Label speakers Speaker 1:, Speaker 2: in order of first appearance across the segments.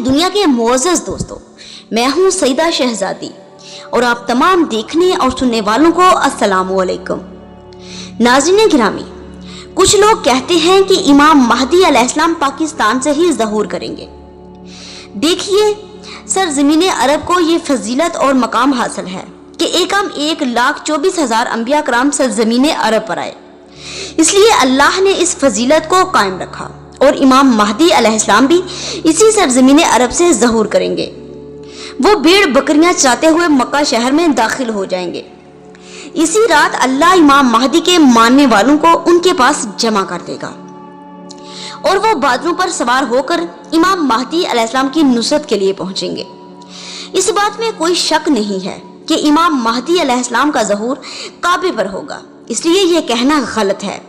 Speaker 1: دنیا کے معزز دوستوں، میں ہوں سیدہ شہزادی اور آپ تمام دیکھنے اور سننے والوں کو السلام علیکم۔ ناظرین گرامی، کچھ لوگ کہتے ہیں کہ امام مہدی علیہ السلام پاکستان سے ہی ظہور کریں گے۔ دیکھیے، سرزمین عرب کو یہ فضیلت اور مقام حاصل ہے کہ 1,24,000 انبیاء کرام سرزمین عرب پر آئے، اس لیے اللہ نے اس فضیلت کو قائم رکھا اور امام مہدی علیہ السلام بھی اسی سرزمین عرب سے ظہور کریں گے۔ وہ بھیڑ بکریاں چراتے ہوئے مکہ شہر میں داخل ہو جائیں گے۔ اسی رات اللہ امام مہدی کے ماننے والوں کو ان کے پاس جمع کر دے گا اور وہ بادلوں پر سوار ہو کر امام مہدی علیہ السلام کی نصرت کے لیے پہنچیں گے۔ اس بات میں کوئی شک نہیں ہے کہ امام مہدی علیہ السلام کا ظہور کعبے پر ہوگا، اس لیے یہ کہنا غلط ہے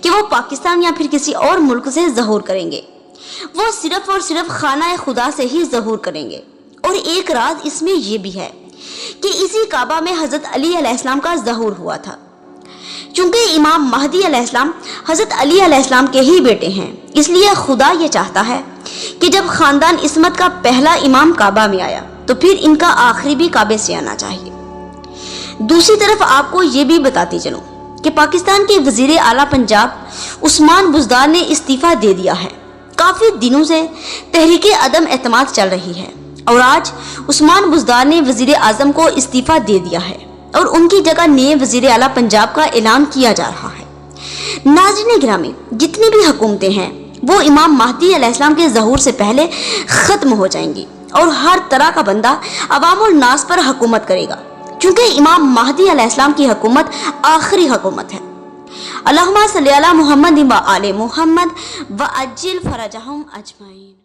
Speaker 1: کہ وہ پاکستان یا پھر کسی اور ملک سے ظہور کریں گے۔ وہ صرف اور صرف خانہ خدا سے ہی ظہور کریں گے۔ اور ایک راز اس میں یہ بھی ہے کہ اسی کعبہ میں حضرت علی علیہ السلام کا ظہور ہوا تھا۔ چونکہ امام مہدی علیہ السلام حضرت علی علیہ السلام کے ہی بیٹے ہیں، اس لیے خدا یہ چاہتا ہے کہ جب خاندان عصمت کا پہلا امام کعبہ میں آیا تو پھر ان کا آخری بھی کعبے سے آنا چاہیے۔ دوسری طرف آپ کو یہ بھی بتاتی چلوں کہ پاکستان کے وزیر اعلیٰ پنجاب عثمان بزدار نے استعفیٰ دے دیا ہے۔ کافی دنوں سے تحریک عدم اعتماد چل رہی ہے اور آج عثمان بزدار نے وزیر اعظم کو استعفیٰ دے دیا ہے اور ان کی جگہ نئے وزیر اعلیٰ پنجاب کا اعلان کیا جا رہا ہے۔ ناظرین گرامی، جتنی بھی حکومتیں ہیں وہ امام مہدی علیہ السلام کے ظہور سے پہلے ختم ہو جائیں گی اور ہر طرح کا بندہ عوام الناس پر حکومت کرے گا، کیونکہ امام مہدی علیہ السلام کی حکومت آخری حکومت ہے۔ اللہم صلی علی محمد و آل محمد وعجل فرجہم اجمعین۔